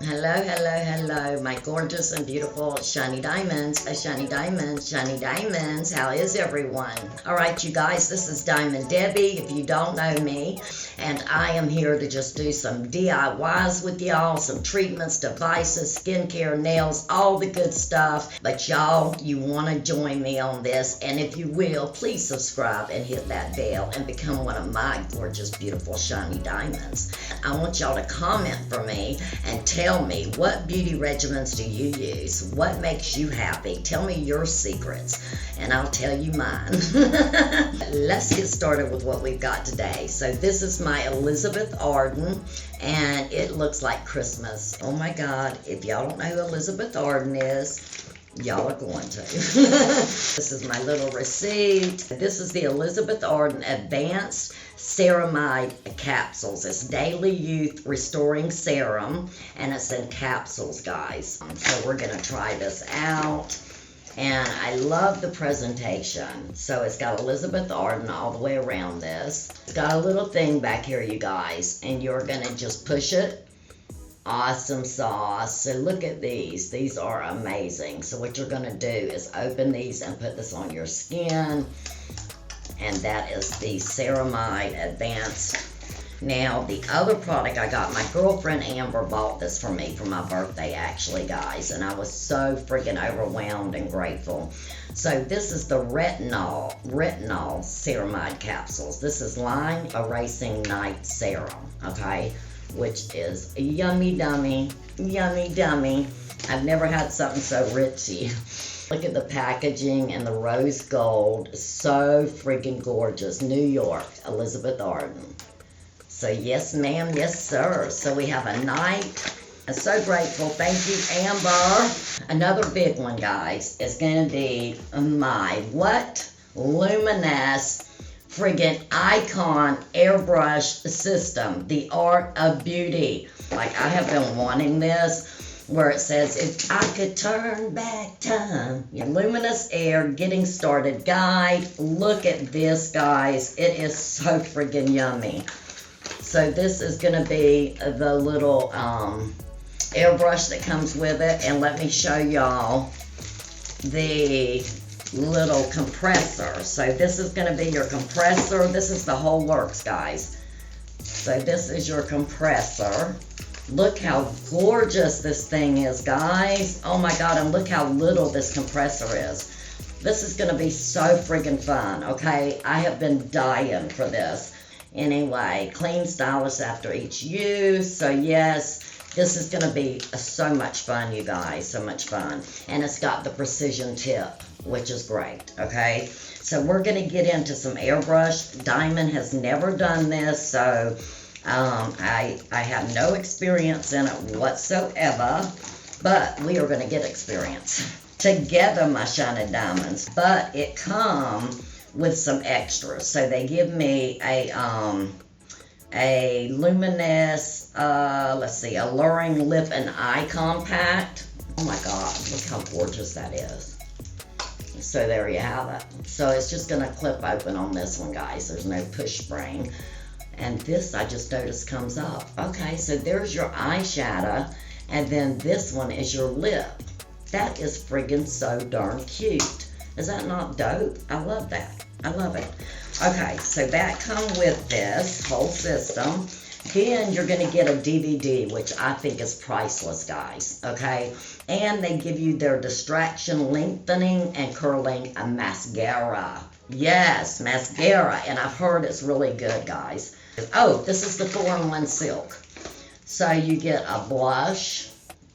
Hello, hello, hello, my gorgeous and beautiful shiny diamonds, shiny diamonds, shiny diamonds. How is everyone? All right, you guys, this is Diamond Debbie, if you don't know me, and I am here to just do some DIYs with y'all, some treatments, devices, skincare, nails, all the good stuff. But y'all, you want to join me on this, and if you will, please subscribe and hit that bell and become one of my gorgeous, beautiful, shiny diamonds. I want y'all to comment for me and tell me, what beauty regimens do you use? What makes you happy? Tell me your secrets and I'll tell you mine. Let's get started with what we've got today. So this is my Elizabeth Arden and it looks like Christmas. Oh my God, if y'all don't know who Elizabeth Arden is, y'all are going to. This is my little receipt. This is the Elizabeth Arden Advanced Ceramide capsules. It's Daily Youth Restoring Serum, and it's in capsules, guys. So we're going to try this out. And I love the presentation. So it's got Elizabeth Arden all the way around this. It's got a little thing back here, you guys, and you're going to just push it. Awesome sauce. So look at these. These are amazing. So what you're going to do is open these and put this on your skin. And that is the Ceramide Advanced. Now, the other product I got, my girlfriend Amber bought this for me for my birthday, actually, guys. And I was so freaking overwhelmed and grateful. So this is the Retinol Ceramide capsules. This is Line Erasing Night Serum, okay? Which is yummy dummy, yummy dummy. I've never had something so richy. Look at the packaging and the rose gold. So freaking gorgeous. New York, Elizabeth Arden. So yes, ma'am, yes, sir. So we have a night. I'm so grateful. Thank you, Amber. Another big one, guys, is going to be my Luminess friggin' icon airbrush system, the art of beauty. Like, I have been wanting this, where it says, if I could turn back time. Luminous Air Getting Started Guide. Look at this, guys. It is so friggin' yummy. So this is gonna be the little airbrush that comes with it, and let me show y'all the little compressor. So this is going to be your compressor. This is the whole works, guys. So this is your compressor. Look how gorgeous this thing is, guys. Oh my God, and look how little this compressor is. This is going to be so friggin' fun, okay? I have been dying for this. Anyway, clean, stylish after each use. So yes, this is going to be so much fun, you guys. So much fun. And it's got the precision tip, which is great, okay? So we're going to get into some airbrush. Diamond has never done this, so I have no experience in it whatsoever, but we are going to get experience together, my shiny diamonds. But it comes with some extras. So they give me a Luminess, let's see, Alluring Lip and Eye Compact. Oh my God, look how gorgeous that is. So there you have it. So it's just going to clip open on this one, guys. There's no push spring. And this, I just noticed, comes up. Okay, so there's your eyeshadow. And then this one is your lip. That is friggin' so darn cute. Is that not dope? I love that. I love it. Okay, so that comes with this whole system. Then you're going to get a DVD, which I think is priceless, guys, okay? And they give you their distraction lengthening and curling mascara. Yes, mascara, and I've heard it's really good, guys. Oh, this is the 4-in-1 silk. So you get a blush,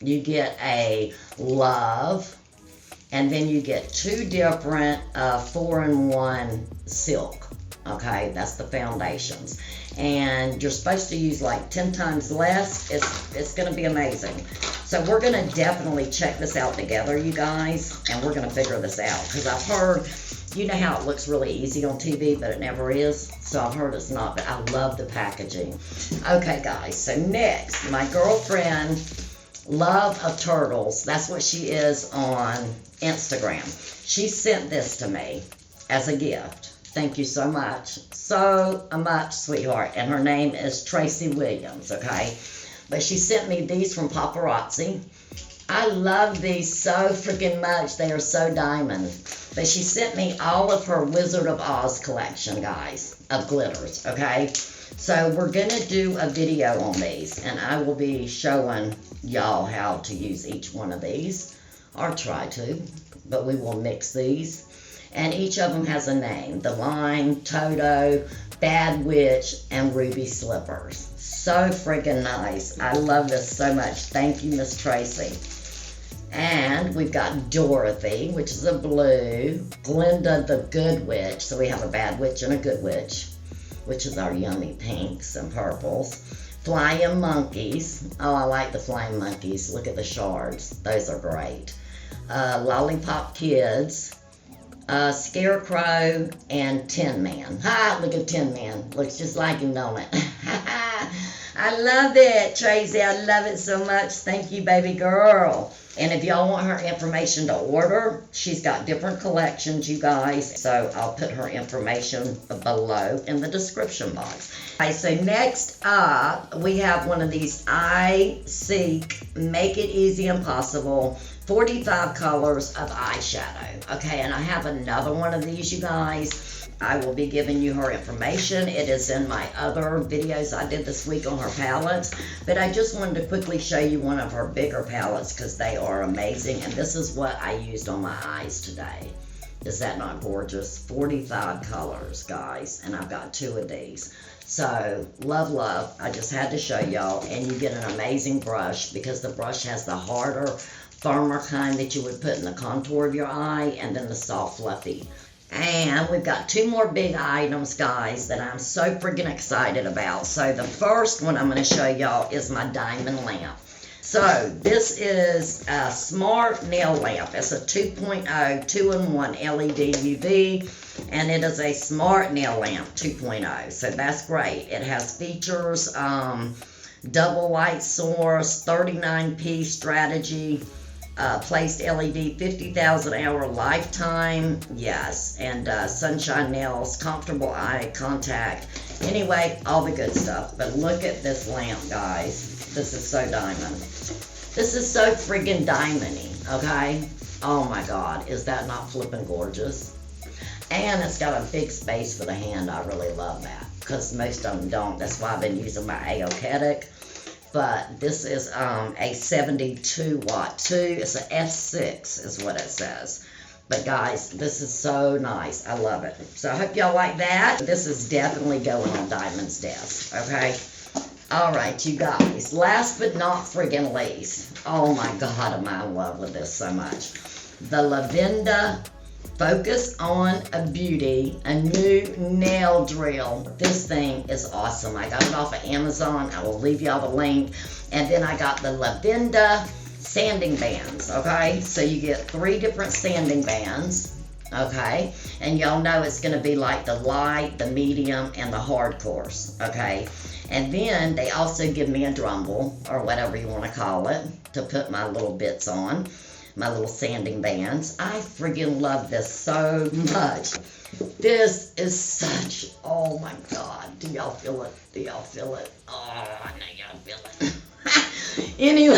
you get a love, and then you get 2 different 4-in-1 silk. Okay, that's the foundations. And you're supposed to use like 10 times less. It's going to be amazing. So we're going to definitely check this out together, you guys. And we're going to figure this out. Because I've heard, you know how it looks really easy on TV, but it never is. So I've heard it's not, but I love the packaging. Okay, guys. So next, my girlfriend, Love of Turtles. That's what she is on Instagram. She sent this to me as a gift. Thank you so much. So much, sweetheart. And her name is Tracy Williams, okay? But she sent me these from Paparazzi. I love these so freaking much. They are so diamond. But she sent me all of her Wizard of Oz collection, guys, of glitters, okay? So we're going to do a video on these, and I will be showing y'all how to use each one of these, or try to, but we will mix these. And each of them has a name: the Line, Toto, Bad Witch, and Ruby Slippers. So freaking nice. I love this so much. Thank you, Miss Tracy. And we've got Dorothy, which is a blue. Glinda the Good Witch. So we have a Bad Witch and a Good Witch, which is our yummy pinks and purples. Flying Monkeys. Oh, I like the Flying Monkeys. Look at the shards. Those are great. Lollipop Kids. Scarecrow, and Tin Man. Ha! Look at Tin Man. Looks just like him, don't it? I love it, Tracy. I love it so much. Thank you, baby girl. And if y'all want her information to order, she's got different collections, you guys. So I'll put her information below in the description box. Okay, so next up, we have one of these EYESEEK Make It Easy and Possible 45 colors of eyeshadow. Okay, and I have another one of these, you guys. I will be giving you her information. It is in my other videos I did this week on her palettes. But I just wanted to quickly show you one of her bigger palettes because they are amazing. And this is what I used on my eyes today. Is that not gorgeous? 45 colors, guys. And I've got 2 of these. So, love, love. I just had to show y'all. And you get an amazing brush because the brush has the harder, firmer kind that you would put in the contour of your eye, and then the soft, fluffy. And we've got 2 more big items, guys, that I'm so freaking excited about. So the first one I'm going to show y'all is my diamond lamp. So this is a smart nail lamp. It's a 2.0 2-in-1 LED UV, and it is a smart nail lamp 2.0. So that's great. It has features, double light source, 39p strategy, placed LED, 50,000 hour lifetime, yes, and sunshine nails, comfortable eye contact. Anyway, all the good stuff. But look at this lamp, guys. This is so diamond. This is so friggin' diamondy, okay? Oh my God, is that not flippin' gorgeous? And it's got a big space for the hand. I really love that because most of them don't. That's why I've been using my Aoketic. But this is a 72 watt too. It's an F6 is what it says. But guys, this is so nice. I love it. So I hope y'all like that. This is definitely going on Diamond's desk, okay? All right, you guys. Last but not friggin' least. Oh my God, am I in love with this so much. The Lavinda Focus on a Beauty, a new nail drill. This thing is awesome. I got it off of Amazon. I will leave y'all the link. And then I got the Lavinda sanding bands, okay? So you get 3 different sanding bands, okay? And y'all know it's going to be like the light, the medium, and the hard course, okay? And then they also give me a drumble, or whatever you want to call it, to put my little bits on. My little sanding bands. I friggin' love this so much. This is such, oh my God. Do y'all feel it? Do y'all feel it? Oh, I know y'all feel it. Anyway,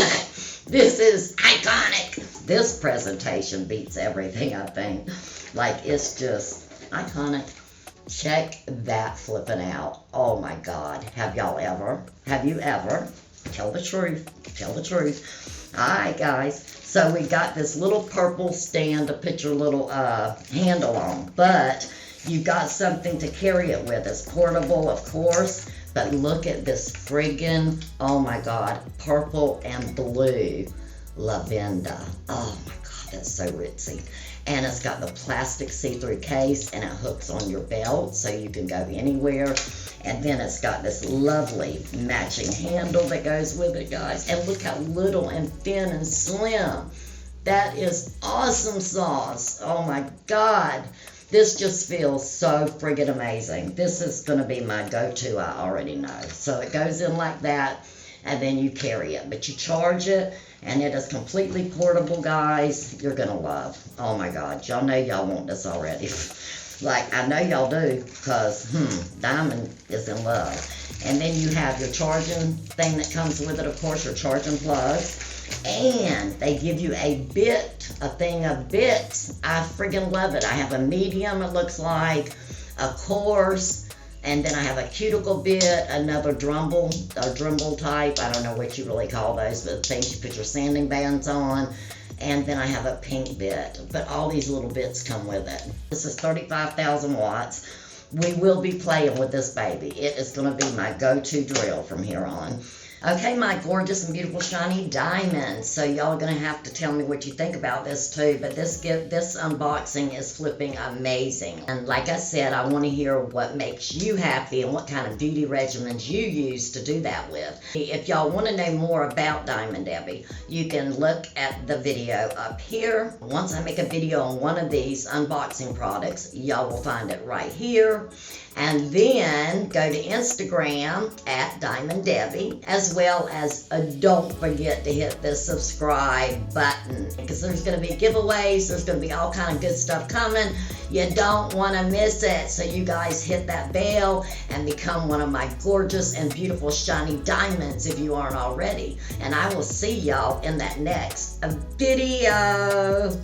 this is iconic. This presentation beats everything, I think. Like, it's just iconic. Check that flipping out. Oh my God. Have you ever? Tell the truth. Tell the truth. All right, guys. So we got this little purple stand to put your little handle on, but you got something to carry it with. It's portable, of course, but look at this friggin', oh my God, purple and blue Lavinda. Oh my God, that's so ritzy. And it's got the plastic see-through case, and it hooks on your belt so you can go anywhere. And then it's got this lovely matching handle that goes with it, guys. And look how little and thin and slim. That is awesome sauce. Oh my God. This just feels so friggin' amazing. This is going to be my go-to, I already know. So it goes in like that, and then you carry it. But you charge it, and it is completely portable, guys. You're going to love. Oh my God. Y'all know y'all want this already. Like, I know y'all do, because, Diamond is in love. And then you have your charging thing that comes with it, of course, your charging plugs. And they give you a thing of bits. I freaking love it. I have a medium, it looks like, a coarse, and then I have a cuticle bit, another Dremel type. I don't know what you really call those, but the things you put your sanding bands on. And then I have a pink bit, but all these little bits come with it. This is 35,000 watts. We will be playing with this baby. It is going to be my go-to drill from here on. Okay, my gorgeous and beautiful shiny diamonds. So y'all are going to have to tell me what you think about this too, but this unboxing is flipping amazing. And like I said, I want to hear what makes you happy and what kind of beauty regimens you use to do that with. If y'all want to know more about Diamond Debbie, you can look at the video up here. Once I make a video on one of these unboxing products, y'all will find it right here. And then go to Instagram at Diamond Debbie, as well as don't forget to hit the subscribe button, because there's going to be giveaways, there's going to be all kind of good stuff coming. You don't want to miss it. So you guys hit that bell and become one of my gorgeous and beautiful shiny diamonds if you aren't already. And I will see y'all in that next video.